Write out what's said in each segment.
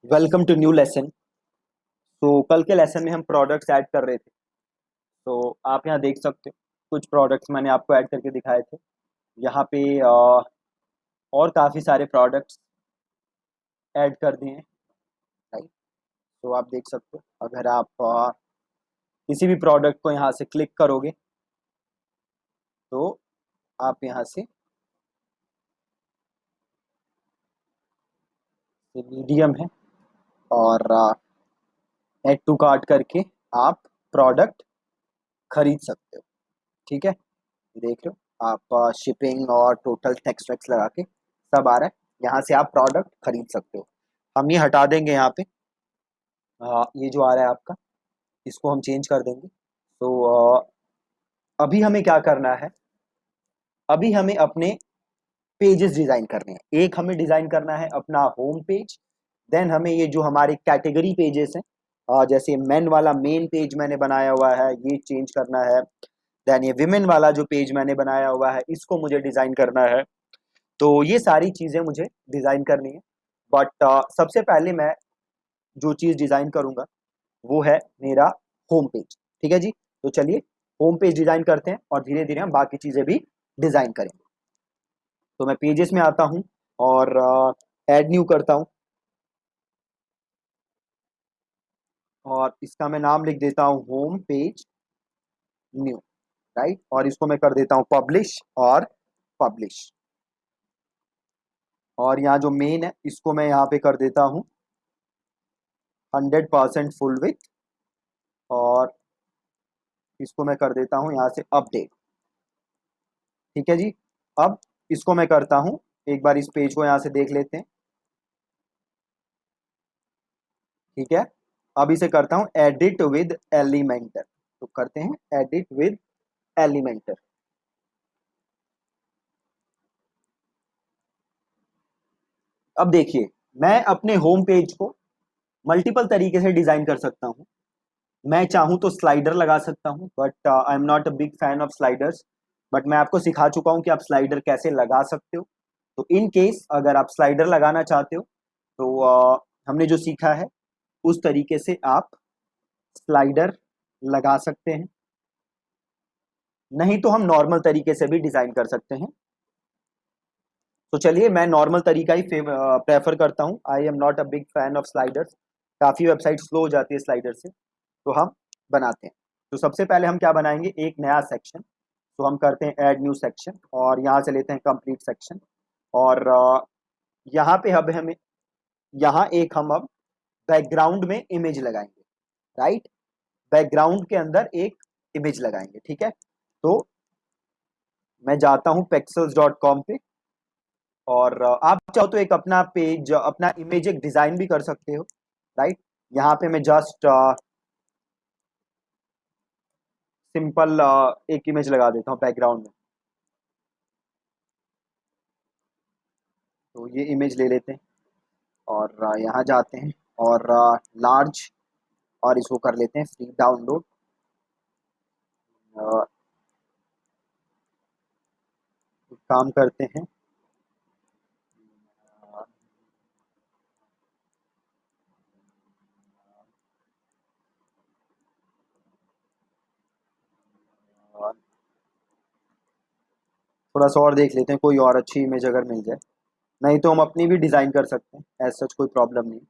Welcome to new lesson. तो कल के लेसन में हम प्रोडक्ट्स ऐड कर रहे थे। तो आप यहाँ देख सकते हो कुछ प्रोडक्ट्स मैंने आपको ऐड करके दिखाए थे। यहाँ पे और काफ़ी सारे प्रोडक्ट्स ऐड कर दिए हैं। राइट। तो आप देख सकते हो, अगर आप किसी भी प्रोडक्ट को यहाँ से क्लिक करोगे तो आप यहाँ से मीडियम है और ऐड टू कार्ट करके आप प्रोडक्ट खरीद सकते हो। ठीक है, देख रहे हो आप शिपिंग और टोटल टैक्स वैक्स लगा के सब आ रहा है। यहाँ से आप प्रोडक्ट खरीद सकते हो। हम ये हटा देंगे यहाँ पे। ये जो आ रहा है आपका, इसको हम चेंज कर देंगे। तो अभी हमें क्या करना है, अभी हमें अपने पेजेस डिजाइन करने हैं। एक हमें डिजाइन करना है अपना होम पेज। देन हमें ये जो हमारे कैटेगरी पेजेस हैं, जैसे मेन वाला मेन पेज मैंने बनाया हुआ है, ये चेंज करना है। देन ये विमेन वाला जो पेज मैंने बनाया हुआ है, इसको मुझे डिजाइन करना है। तो ये सारी चीजें मुझे डिजाइन करनी है। बट सबसे पहले मैं जो चीज डिजाइन करूंगा वो है मेरा होम पेज। ठीक है जी, तो चलिए होम पेज डिजाइन करते हैं और धीरे धीरे हम बाकी चीजें भी डिजाइन करेंगे। तो मैं पेजेस में आता हूं और ऐड न्यू करता हूं और इसका मैं नाम लिख देता हूं होम पेज न्यू। राइट, और इसको मैं कर देता हूं पब्लिश और पब्लिश। और यहाँ जो मेन है इसको मैं यहाँ पे कर देता हूँ 100% फुल विथ, और इसको मैं कर देता हूँ यहाँ से अपडेट। ठीक है जी। अब इसको मैं करता हूँ, एक बार इस पेज को यहाँ से देख लेते हैं। ठीक है, अब इसे करता हूँ एडिट विद एलिमेंटर। तो करते हैं एडिट विद एलिमेंटर। अब देखिए, मैं अपने होम पेज को मल्टीपल तरीके से डिजाइन कर सकता हूँ। मैं चाहूँ तो स्लाइडर लगा सकता हूँ, but I am not a big fan of sliders. But मैं आपको सिखा चुका हूँ कि आप स्लाइडर कैसे लगा सकते हो। तो इन केस अगर आप स्लाइडर लगाना चाहते हो तो हमने जो सीखा है उस तरीके से आप स्लाइडर लगा सकते हैं। नहीं तो हम नॉर्मल तरीके से भी डिजाइन कर सकते हैं। तो चलिए, मैं नॉर्मल तरीका ही प्रेफर करता हूँ। I am not a big fan of sliders. काफ़ी वेबसाइट स्लो हो जाती है स्लाइडर से। तो हम बनाते हैं। तो सबसे पहले हम क्या बनाएंगे, एक नया सेक्शन। तो हम करते हैं ऐड न्यू सेक्शन और यहाँ से लेते हैं कंप्लीट सेक्शन। और यहाँ पे अब हमें, यहाँ एक हम अब बैकग्राउंड में इमेज लगाएंगे। राइट, बैकग्राउंड के अंदर एक इमेज लगाएंगे। ठीक है, तो मैं जाता हूँ pexels.com पे और आप चाहो तो एक अपना पेज, अपना इमेज एक डिजाइन भी कर सकते हो। राइट, यहाँ पे मैं जस्ट सिंपल एक इमेज लगा देता हूँ बैकग्राउंड में। तो ये इमेज ले लेते हैं और यहाँ जाते हैं और लार्ज, और इसको कर लेते हैं फ्री डाउनलोड। काम करते हैं, थोड़ा सा और देख लेते हैं, कोई और अच्छी इमेज अगर मिल जाए। नहीं तो हम अपनी भी डिज़ाइन कर सकते हैं, ऐसा सच कोई प्रॉब्लम नहीं।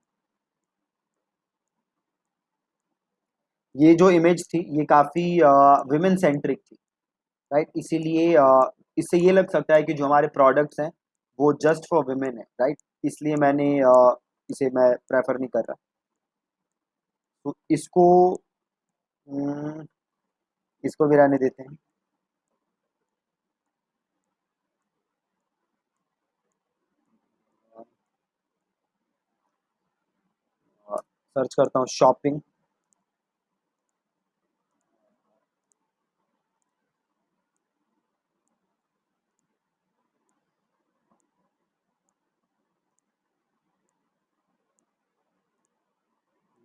ये जो इमेज थी ये काफ़ी विमेन सेंट्रिक थी। राइट, इसीलिए इससे ये लग सकता है कि जो हमारे प्रोडक्ट्स हैं वो जस्ट फॉर विमेन है। राइट, इसलिए मैंने इसे मैं प्रेफर नहीं कर रहा। तो इसको इसको भी रहने देते हैं। सर्च करता हूँ शॉपिंग।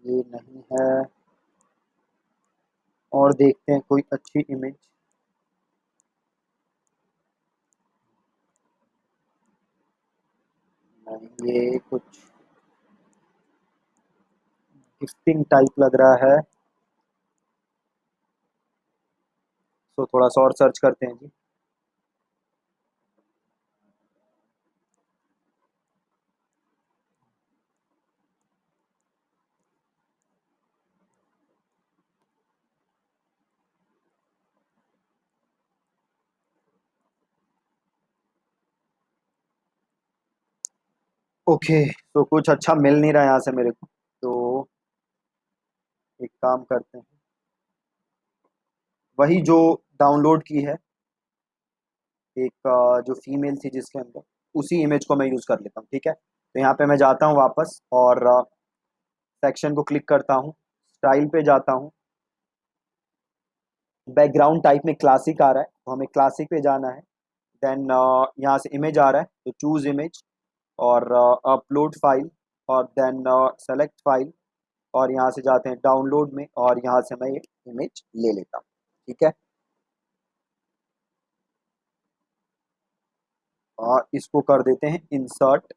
ये नहीं है, और देखते हैं कोई अच्छी इमेज। नहीं, ये कुछ गिफ्टिंग टाइप लग रहा है, तो थोड़ा सा और सर्च करते हैं जी। ओके, तो कुछ अच्छा मिल नहीं रहा है यहाँ से मेरे को, तो एक काम करते हैं, वही जो डाउनलोड की है, एक जो फीमेल थी जिसके अंदर, उसी इमेज को मैं यूज़ कर लेता हूँ, ठीक है। तो यहाँ पे मैं जाता हूँ वापस और सेक्शन को क्लिक करता हूँ, स्टाइल पे जाता हूँ, बैकग्राउंड टाइप में क्लासिक आ रहा है, तो हमें क्लासिक पे जाना है। देन यहाँ से इमेज आ रहा है, तो चूज इमेज और अपलोड फाइल, और देन सेलेक्ट फाइल, और यहाँ से जाते हैं डाउनलोड में, और यहाँ से मैं ये इमेज ले लेता हूँ, ठीक है। और इसको कर देते हैं इंसर्ट,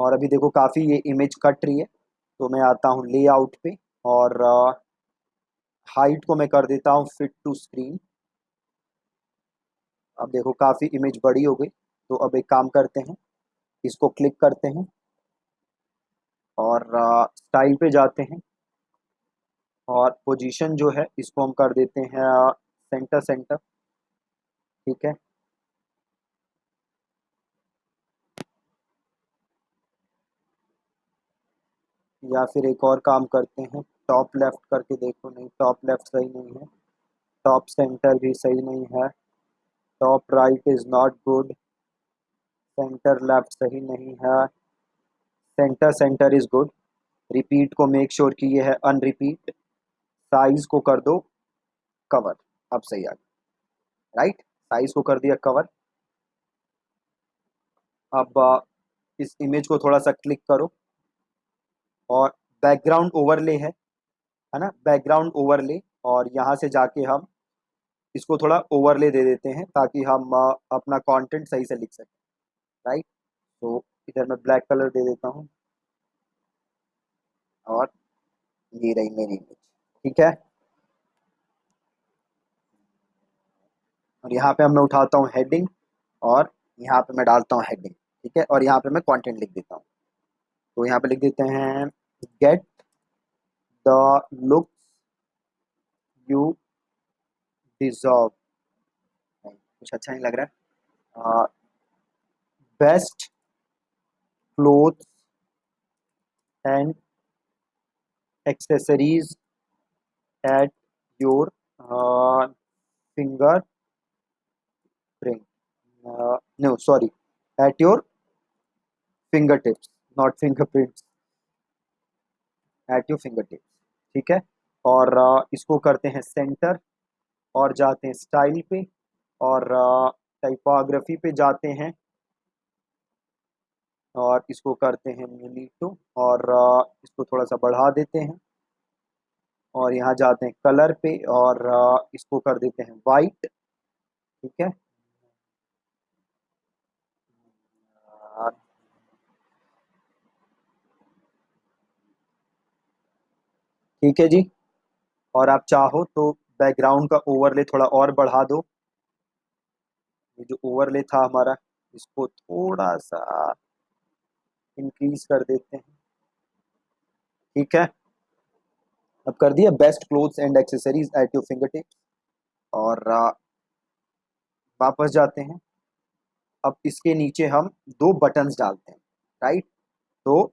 और अभी देखो काफ़ी ये इमेज कट रही है, तो मैं आता हूँ लेआउट पे, और हाइट को मैं कर देता हूँ फिट टू स्क्रीन। अब देखो काफ़ी इमेज बड़ी हो गई, तो अब एक काम करते हैं, इसको क्लिक करते हैं और स्टाइल पे जाते हैं, और पोजीशन जो है इसको हम कर देते हैं सेंटर सेंटर, ठीक है। या फिर एक और काम करते हैं, टॉप लेफ्ट करके देखो, नहीं टॉप लेफ्ट सही नहीं है, टॉप सेंटर भी सही नहीं है, top right is not good, centre left सही नहीं है, centre centre is good, repeat को मेक श्योर कि ये है अनरिपीट, साइज को कर दो कवर, अब सही आ गया, राइट, साइज को कर दिया कवर। अब इस इमेज को थोड़ा सा क्लिक करो, और बैकग्राउंड ओवरले है ना, बैकग्राउंड ओवरले, और यहाँ से जाके हम इसको थोड़ा ओवरले दे देते हैं, ताकि हम अपना कंटेंट सही से लिख सकें, राइट। तो इधर मैं ब्लैक कलर दे देता हूँ, और ये रही मेरी इमेज, ठीक है। और यहाँ पे मैं उठाता हूँ हेडिंग, और यहाँ पे मैं डालता हूँ हेडिंग, ठीक है, और यहाँ पे मैं कंटेंट लिख देता हूँ, तो यहाँ पे लिख देते हैं get the looks you deserve, कुछ अच्छा नहीं लग रहा है, best clothes and accessories at your finger print, no sorry, at your finger tips, not finger prints, at your finger tips, ठीक है। और इसको करते हैं सेंटर, और जाते हैं स्टाइल पे, और टाइपोग्राफी पे जाते हैं, और इसको करते हैं नीली और इसको थोड़ा सा बढ़ा देते हैं, और यहाँ जाते हैं कलर पे, और इसको कर देते हैं वाइट, ठीक है। अ, ठीक है जी। और आप चाहो तो बैकग्राउंड का ओवरले थोड़ा और बढ़ा दो, ये जो ओवरले था हमारा, इसको थोड़ा सा इंक्रीज कर देते हैं, ठीक है। अब कर दिया best clothes and accessories at your finger tips, और वापस जाते हैं। अब इसके नीचे हम दो बटन्स डालते हैं, राइट। तो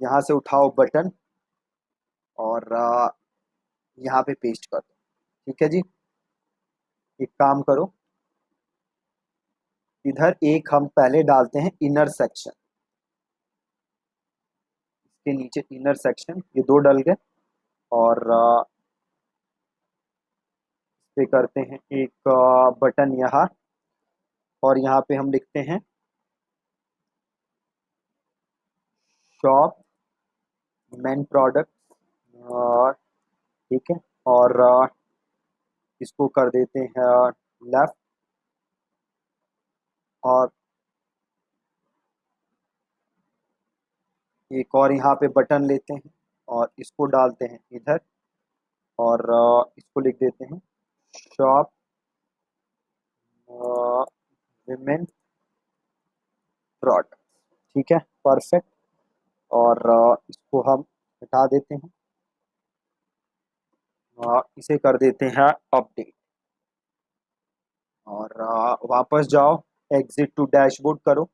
यहाँ से उठाओ बटन, और यहाँ पे पेस्ट कर दो, ठीक है जी। एक काम करो, इधर एक हम पहले डालते हैं इनर सेक्शन, इसके नीचे इनर सेक्शन, ये दो डल गए, और पे करते हैं एक बटन यहाँ, और यहाँ पे हम लिखते हैं शॉप मेन प्रोडक्ट, ठीक है। और इसको कर देते हैं लेफ्ट, और एक और यहाँ पे बटन लेते हैं और इसको डालते हैं इधर, और इसको लिख देते हैं शॉप विमेन प्रोडक्ट। ठीक है, परफेक्ट। और इसको हम हटा देते हैं, इसे कर देते हैं अपडेट, और वापस जाओ, एग्जिट टू डैशबोर्ड करो।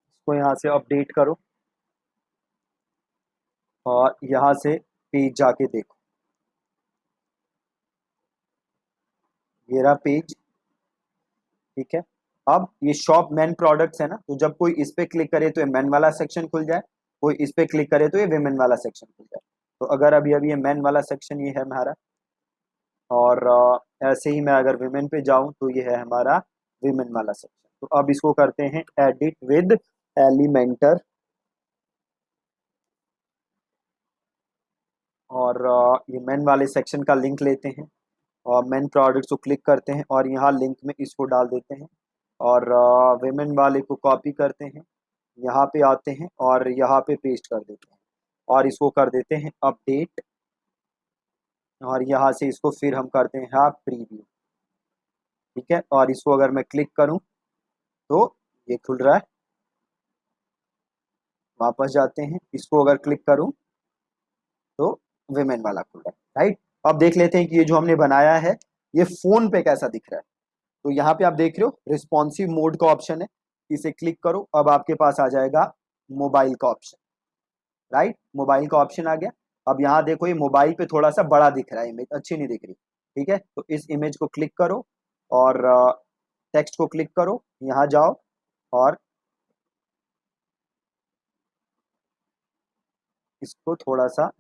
इसको यहाँ से अपडेट करो और यहाँ से पेज जाके देखो, ये रहा पेज। ठीक है, अब ये शॉप मेन प्रोडक्ट्स है ना, तो जब कोई इस पे क्लिक करे तो ये मेन वाला सेक्शन खुल जाए, कोई इस पे क्लिक करे तो ये विमेन वाला सेक्शन खुल जाए। तो अगर अभी अभी ये मेन वाला सेक्शन ये है हमारा, और ऐसे ही मैं अगर विमेन पे जाऊं तो ये है हमारा विमेन वाला सेक्शन। तो अब इसको करते हैं एडिट विद एलिमेंटर, और ये मेन वाले सेक्शन का लिंक लेते हैं और मेन प्रोडक्ट्स को क्लिक करते हैं और यहाँ लिंक में इसको डाल देते हैं, और विमेन वाले को कॉपी करते हैं, यहाँ पे आते हैं और यहाँ पे पेस्ट कर देते हैं, और इसको कर देते हैं अपडेट, और यहाँ से इसको फिर हम करते हैं हाँ प्रीव्यू। ठीक है, और इसको अगर मैं क्लिक करूँ तो ये खुल रहा है। वापस जाते हैं, इसको अगर क्लिक करूँ तो विमेन वाला खुल रहा है। राइट, अब देख लेते हैं कि ये जो हमने बनाया है ये फोन पे कैसा दिख रहा है। तो यहाँ पे आप देख रहे हो रिस्पॉन्सिव मोड का ऑप्शन है, इसे क्लिक करो, अब आपके पास आ जाएगा मोबाइल का ऑप्शन। राइट, मोबाइल का ऑप्शन आ गया। अब यहाँ देखो ये मोबाइल पे थोड़ा सा बड़ा दिख रहा है, इमेज अच्छी नहीं दिख रही। ठीक है, तो इस इमेज को क्लिक करो और टेक्स्ट को क्लिक करो, यहाँ जाओ और इसको थोड़ा सा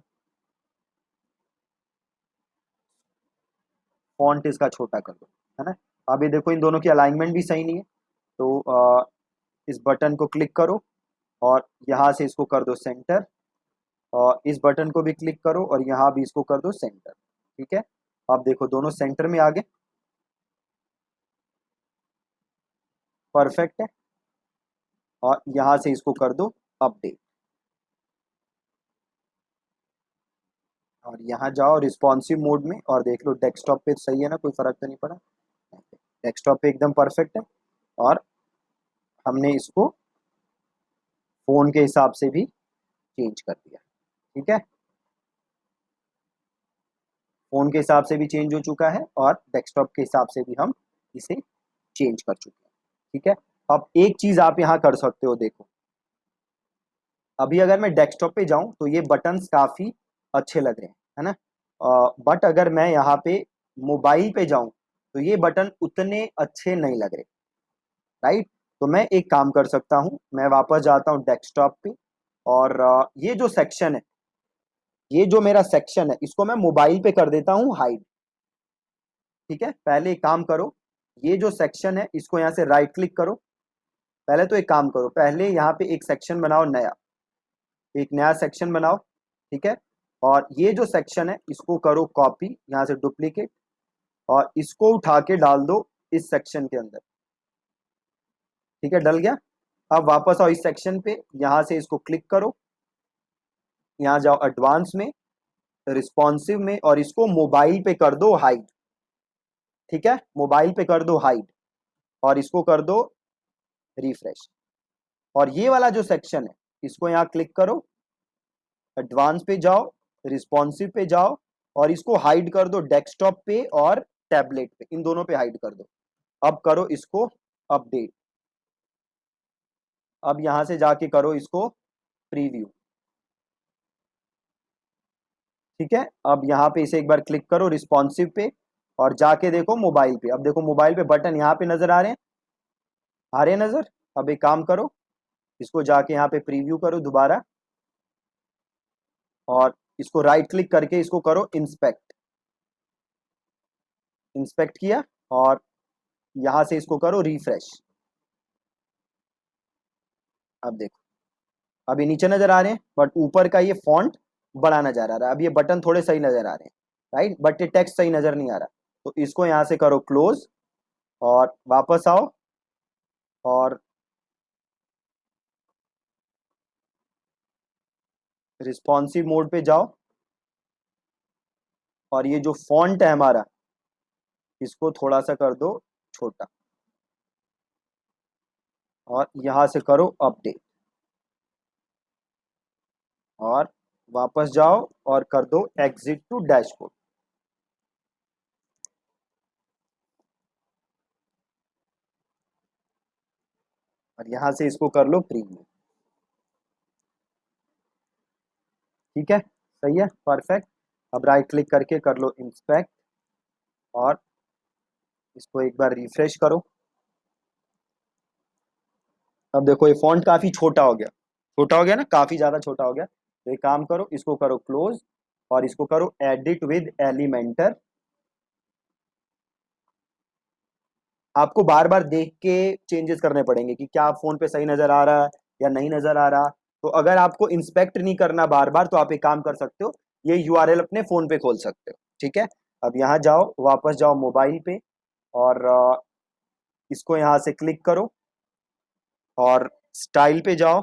फॉन्ट इसका छोटा कर दो, है ना। अभी देखो इन दोनों की अलाइनमेंट भी सही नहीं है, तो इस बटन को क्लिक करो और यहाँ से इसको कर दो सेंटर, और इस बटन को भी क्लिक करो और यहाँ भी इसको कर दो सेंटर। ठीक है, अब देखो दोनों सेंटर में आ गए, परफेक्ट है। और यहाँ से इसको कर दो अपडेट, और यहाँ जाओ रिस्पॉन्सिव मोड में और देख लो डेस्कटॉप पे सही है ना, कोई फर्क तो नहीं पड़ा। डेस्कटॉप पे एकदम परफेक्ट है, और हमने इसको फोन के हिसाब से भी चेंज कर दिया। ठीक है, फोन के हिसाब से भी चेंज हो चुका है और डेस्कटॉप के हिसाब से भी हम इसे चेंज कर चुके हैं। ठीक है, अब एक चीज आप यहाँ कर सकते हो, देखो अभी अगर मैं डेस्कटॉप पे जाऊं तो ये बटन्स काफी अच्छे लग रहे हैं, है ना। बट अगर मैं यहाँ पे मोबाइल पे जाऊं तो ये बटन उतने अच्छे नहीं लग रहे। राइट, तो मैं एक काम कर सकता हूं, मैं वापस जाता हूं डेस्कटॉप पे, और ये जो सेक्शन है, ये जो मेरा सेक्शन है इसको मैं मोबाइल पे कर देता हूं हाइड। ठीक है, पहले एक काम करो, ये जो सेक्शन है इसको यहाँ से राइट क्लिक करो। पहले तो एक काम करो, पहले यहाँ पे एक सेक्शन बनाओ नया, एक नया सेक्शन बनाओ। ठीक है, और ये जो सेक्शन है इसको करो कॉपी, यहाँ से डुप्लीकेट, और इसको उठा के डाल दो इस सेक्शन के अंदर। ठीक है, डल गया। अब वापस आओ इस सेक्शन पे, यहाँ से इसको क्लिक करो, यहाँ जाओ एडवांस में, रिस्पॉन्सिव में, और इसको मोबाइल पे कर दो हाइड। ठीक है, मोबाइल पे कर दो हाइड, और इसको कर दो रिफ्रेश। और ये वाला जो सेक्शन है इसको यहाँ क्लिक करो, एडवांस पे जाओ, रिस्पॉन्सिव पे जाओ, और इसको हाइड कर दो डेस्कटॉप पे और टैबलेट पे, इन दोनों पे हाइड कर दो। अब करो इसको अपडेट, अब यहां से जाके करो इसको प्रीव्यू। ठीक है, अब यहाँ पे इसे एक बार क्लिक करो रिस्पॉन्सिव पे, और जाके देखो मोबाइल पे। अब देखो मोबाइल पे बटन यहाँ पे नजर आ रहे हैं, आ रहे हैं नजर। अब एक काम करो, इसको जाके यहाँ पे प्रीव्यू करो दोबारा, और इसको राइट क्लिक करके इसको करो इंस्पेक्ट। इंस्पेक्ट किया, और यहां से इसको करो रिफ्रेश। अब देखो, अब ये नीचे नजर आ रहे हैं, बट ऊपर का ये फॉन्ट बड़ा नजर आ रहा है। अब ये बटन थोड़े सही नजर आ रहे हैं, राइट, बट ये टेक्स्ट सही नजर नहीं आ रहा। तो इसको यहाँ से करो क्लोज और वापस आओ और रिस्पॉन्सिव मोड पे जाओ और ये जो फॉन्ट है हमारा इसको थोड़ा सा कर दो छोटा और यहां से करो अपडेट और वापस जाओ और कर दो एग्जिट टू डैशबोर्ड। और यहां से इसको कर लो प्रीव्यू। ठीक है, सही है, परफेक्ट। अब राइट क्लिक करके कर लो इंस्पेक्ट और इसको एक बार रिफ्रेश करो। अब देखो ये फॉन्ट काफी छोटा हो गया, छोटा हो गया ना, काफी ज्यादा छोटा हो गया। तो एक काम करो, इसको करो क्लोज और इसको करो एडिट विद एलिमेंटर। आपको बार बार देख के चेंजेस करने पड़ेंगे कि क्या फोन पे सही नजर आ रहा है या नहीं नजर आ रहा। तो अगर आपको इंस्पेक्ट नहीं करना बार बार तो आप एक काम कर सकते हो, ये यूआरएल अपने फोन पे खोल सकते हो। ठीक है, अब यहाँ जाओ, वापस जाओ मोबाइल पे और इसको यहाँ से क्लिक करो और स्टाइल पे जाओ,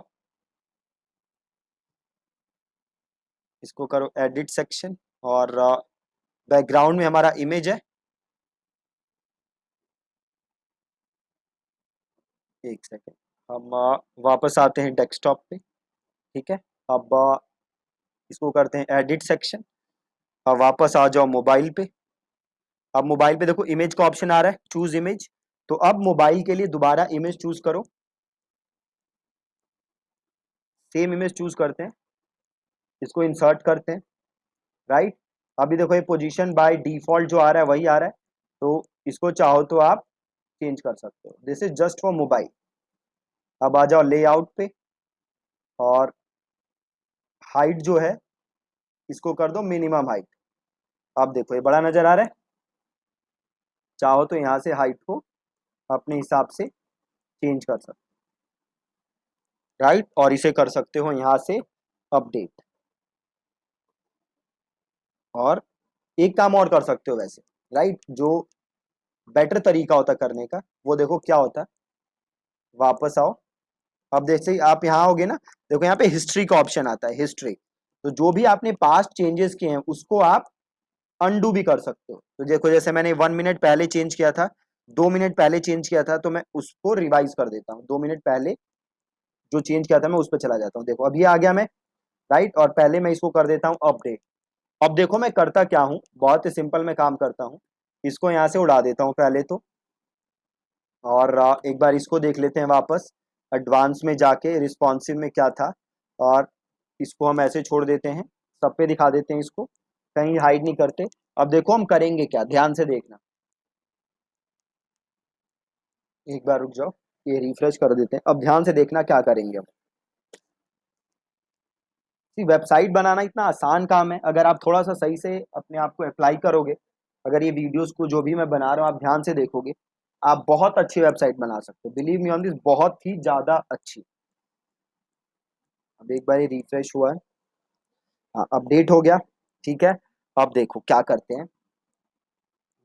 इसको करो एडिट सेक्शन और बैकग्राउंड में हमारा इमेज है। एक सेकेंड, हम वापस आते हैं डेस्कटॉप पे। ठीक है, अब इसको करते हैं एडिट सेक्शन। अब वापस आ जाओ मोबाइल पे। अब मोबाइल पे देखो इमेज का ऑप्शन आ रहा है, चूज इमेज। तो अब मोबाइल के लिए दोबारा इमेज चूज करो, सेम इमेज चूज करते हैं, इसको इंसर्ट करते हैं। राइट, अभी देखो ये पोजीशन बाय डिफॉल्ट जो आ रहा है वही आ रहा है, तो इसको चाहो तो आप चेंज कर सकते हो। This is just for mobile. अब आ जाओ लेआउट पे और हाइट जो है इसको कर दो मिनिमम हाइट। अब देखो ये बड़ा नजर आ रहा है, चाहो तो यहाँ से हाइट को अपने हिसाब से चेंज कर सकते हो। राइट, और इसे कर सकते हो यहाँ से अपडेट। और एक काम और कर सकते हो वैसे, राइट, जो बेटर तरीका होता है करने का, वो देखो क्या होता है। वापस आओ, अब जैसे ही आप यहाँ आओगे ना, देखो यहाँ पे हिस्ट्री का ऑप्शन आता है, हिस्ट्री। तो जो भी आपने पास्ट चेंजेस किए हैं उसको आप अनडू भी कर सकते हो। तो देखो जैसे मैंने 1 मिनट पहले चेंज किया था, 2 मिनट पहले चेंज किया था, तो मैं उसको रिवाइज कर देता हूँ। 2 मिनट पहले जो चेंज किया था मैं उस पर चला जाता हूँ, देखो अभी आ गया मैं। राइट, और पहले मैं इसको कर देता हूँ अपडेट। अब देखो मैं करता क्या हूँ, बहुत ही सिंपल मैं काम करता हूँ। इसको यहाँ से उड़ा देता हूँ पहले तो, और एक बार इसको देख लेते हैं वापस एडवांस में जाके रिस्पॉन्सिव में क्या था। और इसको हम ऐसे छोड़ देते हैं, सब पे दिखा देते हैं इसको, कहीं हाइड नहीं करते। अब देखो हम करेंगे क्या, ध्यान से देखना। एक बार रुक जाओ, ये रिफ्रेश कर देते हैं। अब ध्यान से देखना क्या करेंगे हम। वेबसाइट बनाना इतना आसान काम है, अगर आप थोड़ा सा सही से अपने आप को अप्लाई करोगे, अगर ये वीडियोस को जो भी मैं बना रहा हूँ आप ध्यान से देखोगे, आप बहुत अच्छी वेबसाइट बना सकते हो। बिलीव मी ऑन दिस, बहुत ही ज्यादा अच्छी। अब एक बार ये रिफ्रेश हुआ है, हाँ अपडेट हो गया। ठीक है, अब देखो क्या करते हैं।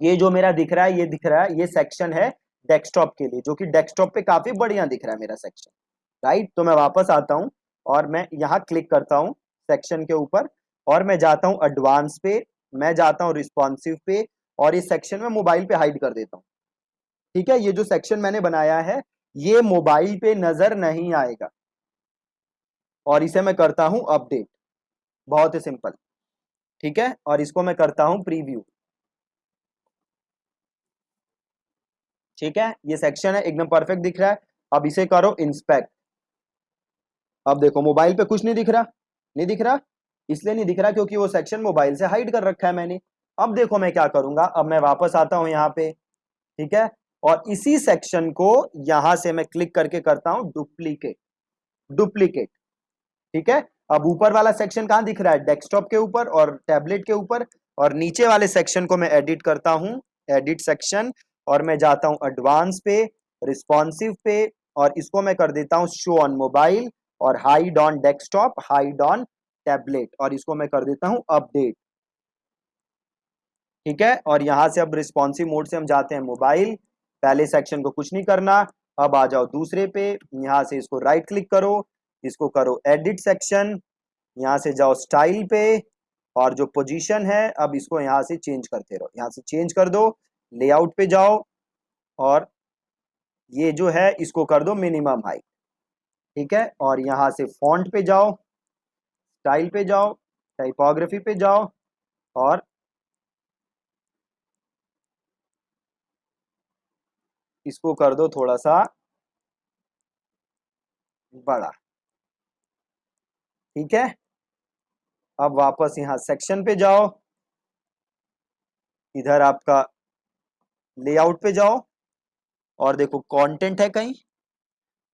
ये जो मेरा दिख रहा है, ये दिख रहा है, ये सेक्शन है डेस्कटॉप के लिए, जो कि डेस्कटॉप पे काफी बढ़िया दिख रहा है मेरा सेक्शन। राइट, तो मैं वापस आता हूँ और मैं यहाँ क्लिक करता हूँ सेक्शन के ऊपर और मैं जाता हूँ एडवांस पे, मैं जाता हूँ रिस्पॉन्सिव पे और इस सेक्शन में मोबाइल पे हाइड कर देता हूँ। ठीक है, ये जो सेक्शन मैंने बनाया है ये मोबाइल पे नजर नहीं आएगा और इसे मैं करता हूँ अपडेट। बहुत ही सिंपल। ठीक है, और इसको मैं करता हूँ प्रीव्यू। ठीक है, ये सेक्शन है एकदम परफेक्ट दिख रहा है। अब इसे करो इंस्पेक्ट। अब देखो मोबाइल पे कुछ नहीं दिख रहा, नहीं दिख रहा, इसलिए नहीं दिख रहा क्योंकि वो सेक्शन मोबाइल से हाइड कर रखा है मैंने। अब देखो मैं क्या करूंगा, अब मैं वापस आता हूं यहाँ पे। ठीक है, और इसी सेक्शन को यहां से मैं क्लिक करके करता हूं डुप्लीकेट। डुप्लीकेट। ठीक है, अब ऊपर वाला सेक्शन कहां दिख रहा है, डेस्कटॉप के ऊपर और टैबलेट के ऊपर, और नीचे वाले सेक्शन को मैं एडिट करता हूं, एडिट सेक्शन, और मैं जाता हूं एडवांस पे, रिस्पॉन्सिव पे, और इसको मैं कर देता हूं शो ऑन मोबाइल और hide on desktop, hide on tablet, और इसको मैं कर देता हूं अपडेट। ठीक है। और यहाँ से अब रिस्पॉन्सिव मोड से हम जाते हैं मोबाइल। पहले सेक्शन को कुछ नहीं करना, अब आ जाओ दूसरे पे, यहाँ से इसको राइट क्लिक करो, इसको करो एडिट सेक्शन, यहाँ से जाओ स्टाइल पे, और जो पोजीशन है अब इसको यहाँ से चेंज करते रहो, यहाँ से चेंज कर दो, लेआउट पे जाओ, और ये जो है इसको कर दो मिनिमम हाइट। ठीक है। और यहाँ से फॉन्ट पे जाओ, स्टाइल पे जाओ, टाइपोग्राफी पे जाओ, और इसको कर दो थोड़ा सा बड़ा। ठीक है। अब वापस यहाँ सेक्शन पे जाओ, इधर आपका लेआउट पे जाओ, और देखो कंटेंट है कहीं,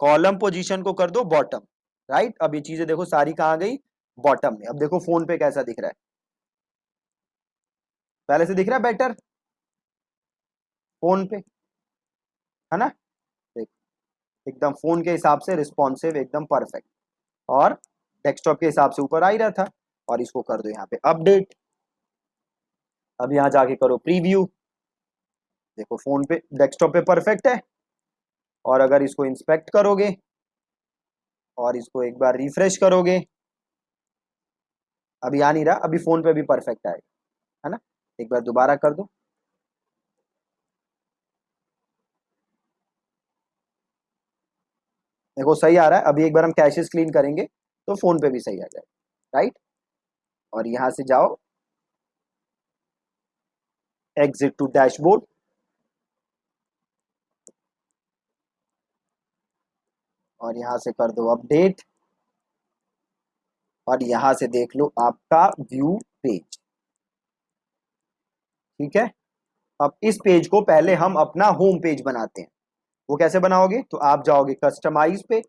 कॉलम पोजीशन को कर दो बॉटम। राइट। अब ये चीजें देखो सारी कहाँ गई, बॉटम में। अब देखो फोन पे कैसा दिख रहा है, पहले से दिख रहा है बेटर फोन पे, है ना। देख, एकदम फोन के हिसाब से रिस्पॉन्सिव, एकदम परफेक्ट, और डेस्कटॉप के हिसाब से ऊपर आ ही रहा था। और इसको कर दो यहाँ पे अपडेट। अब यहाँ जाके करो प्रीव्यू, देखो फोन पे डेस्कटॉप पे परफेक्ट है। और अगर इसको इंस्पेक्ट करोगे और इसको एक बार रिफ्रेश करोगे, अभी आ नहीं रहा, अभी फोन पे भी परफेक्ट आएगा, है ना। एक बार दोबारा कर दो, देखो सही आ रहा है। अभी एक बार हम कैशेस क्लीन करेंगे तो फोन पे भी सही आ जाएगा। राइट। और यहाँ से जाओ एग्जिट टू डैशबोर्ड, और यहाँ से कर दो अपडेट, और यहाँ से देख लो आपका व्यू पेज। ठीक है। अब इस पेज को पहले हम अपना होम पेज बनाते हैं। वो कैसे बनाओगे, तो आप जाओगे कस्टमाइज पे,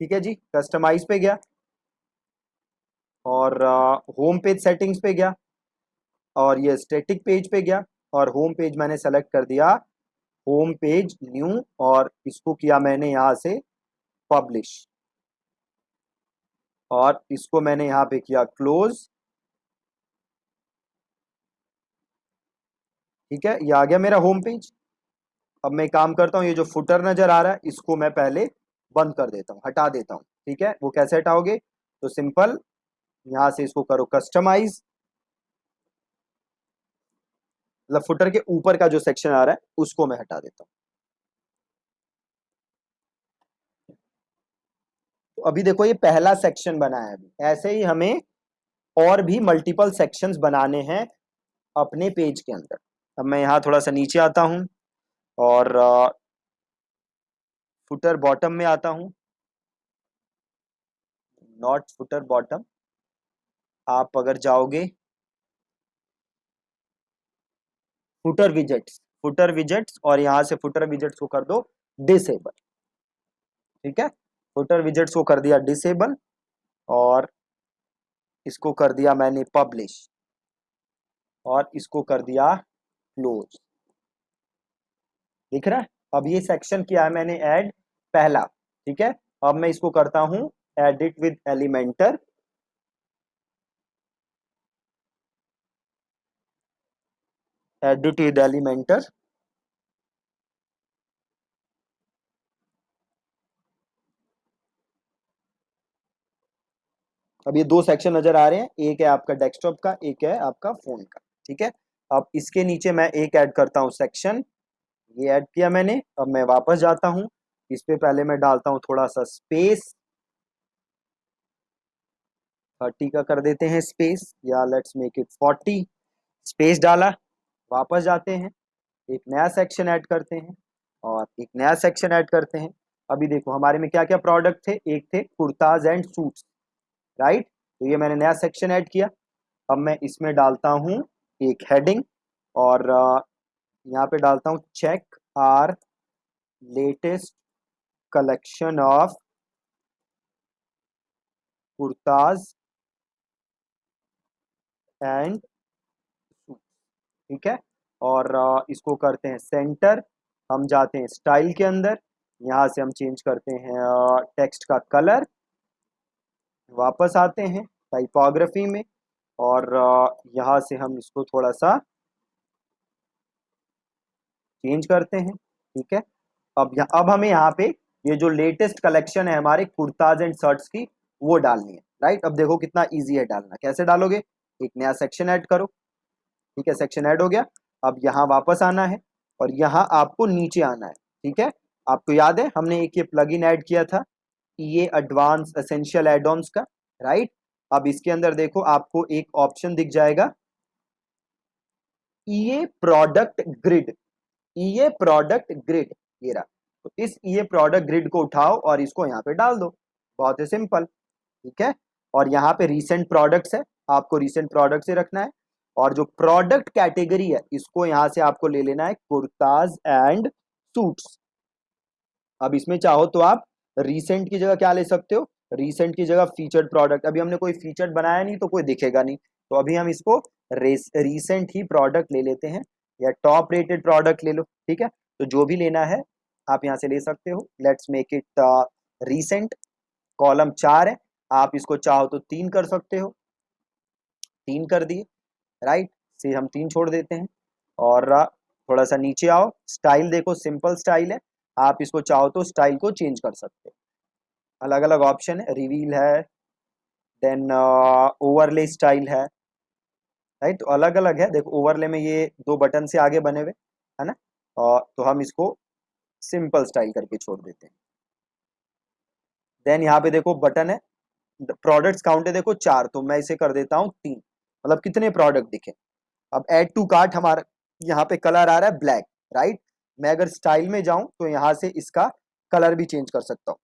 ठीक है जी, कस्टमाइज पे गया, और होम पेज सेटिंग्स पे गया, और ये स्टैटिक पेज पे गया, और होम पेज मैंने सेलेक्ट कर दिया होम पेज न्यू, और इसको किया मैंने यहाँ से पब्लिश, और इसको मैंने यहाँ पे किया क्लोज। ठीक है, ये आ गया मेरा होम पेज। अब मैं काम करता हूँ, ये जो फुटर नजर आ रहा है इसको मैं पहले बंद कर देता हूँ, हटा देता हूँ। ठीक है, वो कैसे हटाओगे, तो सिंपल यहाँ से इसको करो कस्टमाइज, मतलब फुटर के ऊपर का जो सेक्शन आ रहा है उसको मैं हटा देता हूँ। तो अभी देखो ये पहला सेक्शन बना है, अभी ऐसे ही हमें और भी मल्टीपल सेक्शंस बनाने हैं अपने पेज के अंदर। अब मैं यहाँ थोड़ा सा नीचे आता हूँ, और फुटर बॉटम में आता हूँ, नॉट फुटर बॉटम। आप अगर जाओगे फुटर विजेट्स, फुटर विजेट्स, और यहाँ से फुटर विजेट्स को कर दो डिसेबल। ठीक है, फुटर विजेट्स को कर दिया डिसेबल, और इसको कर दिया मैंने पब्लिश, और इसको कर दिया क्लोज। दिख रहा है। अब ये सेक्शन किया है मैंने ऐड पहला। ठीक है, अब मैं इसको करता हूं edit with Elementor, edit with Elementor. अब ये दो सेक्शन नजर आ रहे हैं, एक है आपका डेस्कटॉप का, एक है आपका फोन का। ठीक है, अब इसके नीचे मैं एक ऐड करता हूं सेक्शन, ये ऐड किया मैंने। अब मैं वापस जाता हूं, इस पे पहले मैं डालता हूं थोड़ा सा स्पेस, 30 का कर देते हैं स्पेस, या लेट्स मेक इट 40। स्पेस डाला, वापस जाते हैं, एक नया सेक्शन ऐड करते हैं, और एक नया सेक्शन ऐड करते हैं। अभी देखो हमारे में क्या क्या प्रोडक्ट थे, एक थे कुर्ताज एंड सूट्स। राइट, तो ये मैंने नया सेक्शन ऐड किया। अब मैं इसमें डालता हूँ एक हेडिंग, और यहाँ पे डालता हूँ check are latest collection of kurtas and suit. ठीक है। और इसको करते हैं सेंटर, हम जाते हैं स्टाइल के अंदर, यहाँ से हम चेंज करते हैं टेक्स्ट का कलर, वापस आते हैं टाइपोग्राफी में, और यहाँ से हम इसको थोड़ा सा चेंज करते हैं। ठीक है। अब हमें यहाँ पे ये जो लेटेस्ट कलेक्शन है हमारे कुर्ताज एंड शर्ट्स की, वो डालनी है। राइट, अब देखो कितना इजी है डालना। कैसे डालोगे, एक नया सेक्शन ऐड करो। ठीक है, सेक्शन ऐड हो गया। अब यहाँ वापस आना है और यहाँ आपको नीचे आना है। ठीक है, आपको याद है हमने एक ये प्लगइन ऐड किया था, ये एडवांस एसेंशियल एड ऑन्स का। राइट, अब इसके अंदर देखो आपको एक ऑप्शन दिख जाएगा, ये प्रोडक्ट ग्रिड। ये प्रोडक्ट ग्रिड, ये रहा। तो इस ये प्रोडक्ट ग्रिड को उठाओ और इसको यहाँ पे डाल दो। बहुत ही सिंपल। ठीक है, और यहाँ पे रीसेंट प्रोडक्ट्स है, आपको रीसेंट प्रोडक्ट से रखना है। और जो प्रोडक्ट कैटेगरी है इसको यहाँ से आपको ले लेना है कुर्ताज एंड सूट्स। अब इसमें चाहो तो आप रीसेंट की जगह क्या ले सकते हो, रीसेंट की जगह फीचर्ड प्रोडक्ट। अभी हमने कोई फीचर्ड बनाया नहीं तो कोई दिखेगा नहीं, तो अभी हम इसको रीसेंट ही प्रोडक्ट ले लेते हैं, या टॉप रेटेड प्रोडक्ट ले लो। ठीक है, तो जो भी लेना है आप यहाँ से ले सकते हो। Let's make it recent. Column 4 है, आप इसको चाहो तो 3 कर सकते हो, 3 कर दिए। राइट, से हम 3 छोड़ देते हैं। और थोड़ा सा नीचे आओ, स्टाइल देखो सिंपल स्टाइल है, आप इसको चाहो तो स्टाइल को चेंज कर सकते हो। अलग अलग ऑप्शन है, रिवील है, देन ओवरले स्टाइल है। तो अलग अलग है। देखो ओवरले में ये 2 बटन से आगे बने हुए है ना, तो हम इसको सिंपल स्टाइल करके छोड़ देते हैं। देन यहाँ पे देखो बटन है, प्रोडक्ट्स काउंट है देखो 4, तो मैं इसे कर देता हूँ 3, मतलब कितने प्रोडक्ट दिखे। अब ऐड टू कार्ट, हमारा यहाँ पे कलर आ रहा है ब्लैक। राइट, मैं अगर स्टाइल में जाऊं तो यहाँ से इसका कलर भी चेंज कर सकता हूँ।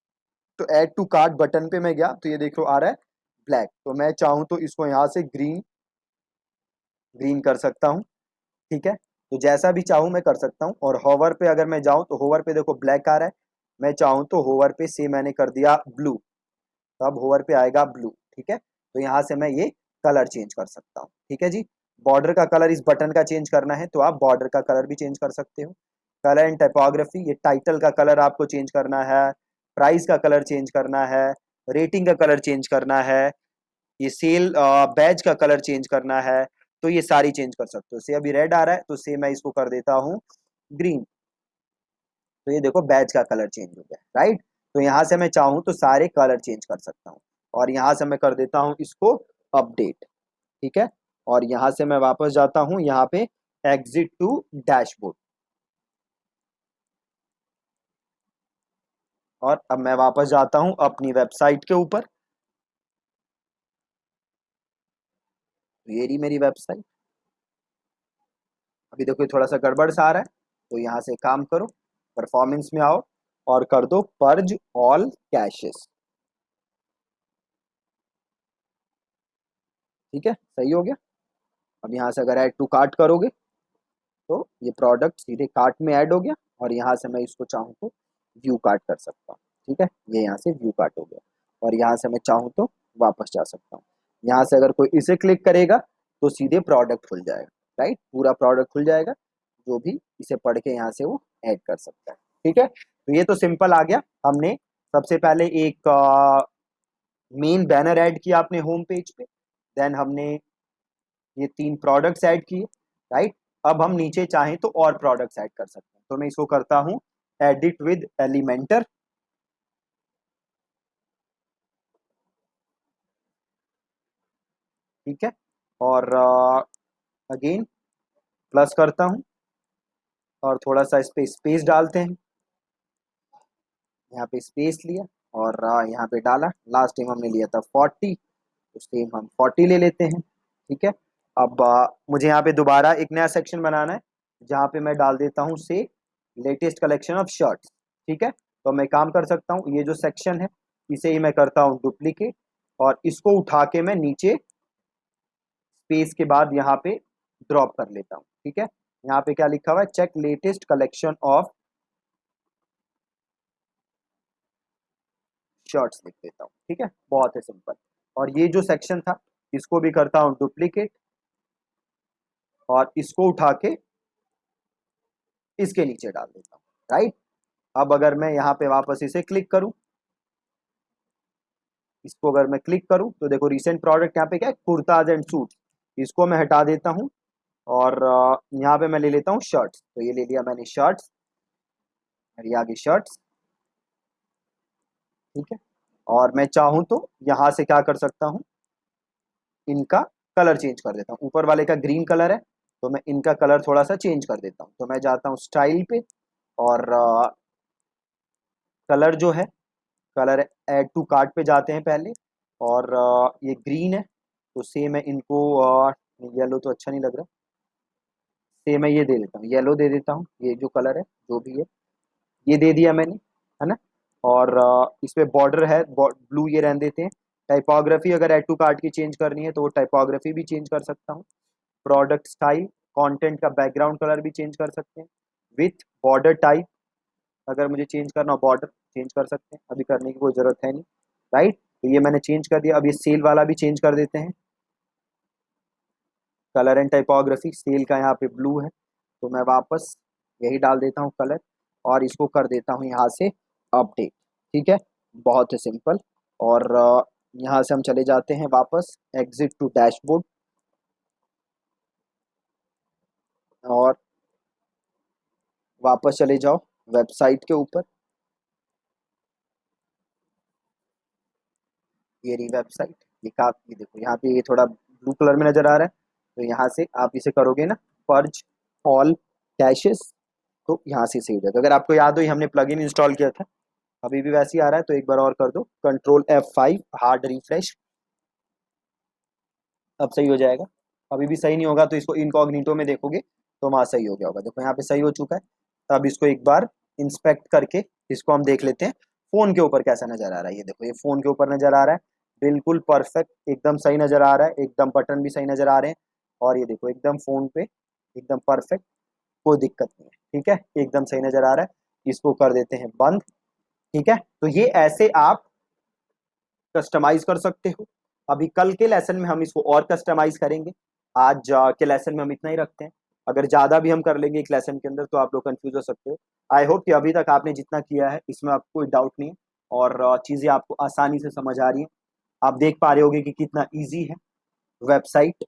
तो ऐड टू कार्ट बटन पे मैं गया तो ये देखो आ रहा है ब्लैक, तो मैं चाहूँ तो इसको यहाँ से ग्रीन, ग्रीन कर सकता हूँ। ठीक है, तो जैसा भी चाहूँ मैं कर सकता हूँ। और होवर पे अगर मैं जाऊँ तो होवर पे देखो ब्लैक आ रहा है, मैं चाहूँ तो होवर पे से मैंने कर दिया ब्लू, तो अब होवर पे आएगा ब्लू। ठीक है, तो यहाँ से मैं ये कलर चेंज कर सकता हूँ। ठीक है जी, बॉर्डर का कलर इस बटन का चेंज करना है तो आप बॉर्डर का कलर भी चेंज कर सकते हो। कलर एंड टाइपोग्राफी, ये टाइटल का कलर आपको चेंज करना है, प्राइस का कलर चेंज करना है, रेटिंग का कलर चेंज करना है, ये सेल बैच का कलर चेंज करना है, तो ये सारी चेंज कर सकते हो। से अभी रेड आ रहा है तो से मैं इसको कर देता हूँ ग्रीन, तो ये देखो बैच का कलर चेंज हो गया। राइट, तो यहाँ से मैं चाहूँ तो सारे कलर चेंज कर सकता हूँ। और यहाँ से मैं कर देता हूँ इसको अपडेट। ठीक है, और यहाँ से मैं वापस जाता हूँ यहाँ पे एग्जिट टू डैशबोर्ड, और अब मैं वापस जाता हूँ अपनी वेबसाइट के ऊपर। तो ये रही मेरी वेबसाइट। अभी देखो ये थोड़ा सा गड़बड़ सा आ रहा है, तो यहाँ से काम करो, परफॉर्मेंस में आओ और कर दो पर्ज ऑल कैशेस। ठीक है, सही हो गया। अब यहाँ से अगर ऐड टू कार्ट करोगे तो ये प्रोडक्ट सीधे कार्ट में ऐड हो गया, और यहाँ से मैं इसको चाहूँ तो व्यू कार्ट कर सकता हूँ। ठीक है, ये यहाँ से व्यू कार्ट हो गया, और यहाँ से मैं चाहूँ तो वापस जा सकता हूँ। यहाँ से अगर कोई इसे क्लिक करेगा तो सीधे प्रोडक्ट खुल जाएगा। राइट, पूरा प्रोडक्ट खुल जाएगा, जो भी इसे पढ़ के यहाँ से वो ऐड कर सकता है। ठीक है, तो ये तो सिंपल आ गया। हमने सबसे पहले एक मेन बैनर ऐड किया अपने होम पेज पे, देन हमने ये 3 प्रोडक्ट्स ऐड किए। राइट, अब हम नीचे चाहें तो और प्रोडक्ट्स ऐड कर सकते हैं, तो मैं इसको करता हूँ एडिट विद एलिमेंटर। ठीक है, और अगेन प्लस करता हूँ, और थोड़ा सा इस पे स्पेस डालते हैं। यहाँ पे स्पेस लिया और यहाँ पे डाला। लास्ट टाइम हमने लिया था 40, तो सेम हम 40 ले लेते हैं। ठीक है, अब मुझे यहाँ पे दोबारा एक नया सेक्शन बनाना है, जहाँ पे मैं डाल देता हूँ से लेटेस्ट कलेक्शन ऑफ शर्ट्स। ठीक है, तो मैं काम कर सकता हूँ, ये जो सेक्शन है इसे ही मैं करता हूँ डुप्लीकेट, और इसको उठा के मैं नीचे स्पेस के बाद यहाँ पे ड्रॉप कर लेता हूँ। ठीक है, यहाँ पे क्या लिखा हुआ है, check latest collection of shirts लिख देता हूँ। ठीक है, बहुत ही सिंपल। और ये जो सेक्शन था इसको भी करता हूँ डुप्लीकेट, और इसको उठा के इसके नीचे डाल देता हूँ, राइट। अब अगर मैं यहाँ पे वापस इसे क्लिक करूं, इसको अगर मैं क्लिक करूं तो देखो रिसेंट प्रोडक्ट यहाँ पे क्या है, कुर्ताज एंड सूट। इसको मैं हटा देता हूं और यहाँ पे मैं ले लेता हूँ शर्ट्स। तो ये ले लिया मैंने शर्ट्स, ये आगे शर्ट्स, ठीक है। और मैं चाहूँ तो यहाँ से क्या कर सकता हूँ, इनका कलर चेंज कर देता हूँ। ऊपर वाले का ग्रीन कलर है तो मैं इनका कलर थोड़ा सा चेंज कर देता हूँ। तो मैं जाता हूँ स्टाइल पे और कलर जो है, कलर ऐड टू कार्ट पे जाते हैं पहले। और ये ग्रीन है तो सेम है इनको, येलो तो अच्छा नहीं लग रहा, सेम मैं ये दे देता हूँ, येलो दे देता हूँ। ये जो कलर है जो भी है ये दे दिया मैंने, है ना। और इसमें बॉर्डर है ब्लू, ये रहने देते हैं। टाइपोग्राफी अगर ऐड टू कार्ट की चेंज करनी है तो वो टाइपोग्राफी भी चेंज कर सकता हूँ। प्रोडक्ट स्टाइल, कंटेंट का बैकग्राउंड कलर भी चेंज कर सकते हैं। विथ बॉर्डर टाइप अगर मुझे चेंज करना हो, बॉर्डर चेंज कर सकते हैं, अभी करने की कोई ज़रूरत है नहीं, राइट। तो ये मैंने चेंज कर दिया। अब ये सेल वाला भी चेंज कर देते हैं। कलर एंड टाइपोग्राफी, सेल का यहाँ पे ब्लू है तो मैं वापस यही डाल देता हूँ कलर और इसको कर देता हूँ यहाँ से अपडेट, ठीक है। बहुत ही सिंपल। और यहाँ से हम चले जाते हैं वापस एग्जिट टू डैशबोर्ड और वापस चले जाओ वेबसाइट के ऊपर। ये रही वेबसाइट, ये काफी देखो यहाँ पे ये थोड़ा ब्लू कलर में नजर आ रहा है। तो यहाँ से आप इसे करोगे ना, पर्ज ऑल कैशेस, तो यहाँ से सेव हो जाएगा। अगर आपको याद हो ये हमने प्लगइन इंस्टॉल किया था, अभी भी वैसे ही आ रहा है तो एक बार और कर दो, कंट्रोल F5 हार्ड रिफ्रेश, अब सही हो जाएगा। अभी भी सही नहीं होगा तो इसको इनकॉग्निटो में देखोगे तो वहाँ सही हो गया होगा। देखो यहाँ पे सही हो चुका है। तो अब इसको एक बार इंस्पेक्ट करके इसको हम देख लेते हैं फोन के ऊपर कैसा नजर आ रहा है। ये देखो ये फोन के ऊपर नजर आ रहा है, बिल्कुल परफेक्ट, एकदम सही नजर आ रहा है, एकदम बटन भी सही नजर आ रहे हैं। और ये देखो एकदम फोन पे एकदम परफेक्ट, कोई दिक्कत नहीं है, ठीक है, एकदम सही नजर आ रहा है। इसको कर देते हैं बंद, ठीक है। तो ये ऐसे आप कस्टमाइज कर सकते हो। अभी कल के लेसन में हम इसको और कस्टमाइज करेंगे, आज के लेसन में हम इतना ही रखते हैं। अगर ज्यादा भी हम कर लेंगे एक लेसन के अंदर तो आप लोग कंफ्यूज हो सकते हो। आई होप कि अभी तक आपने जितना किया है इसमें आपको कोई डाउट नहीं है और चीजें आपको आसानी से समझ आ रही हैं। आप देख पा रहे होगे कि कितना ईजी है वेबसाइट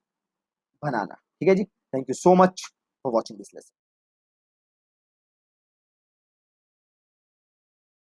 बनाना, ठीक है जी। Thank you so much for watching this lesson.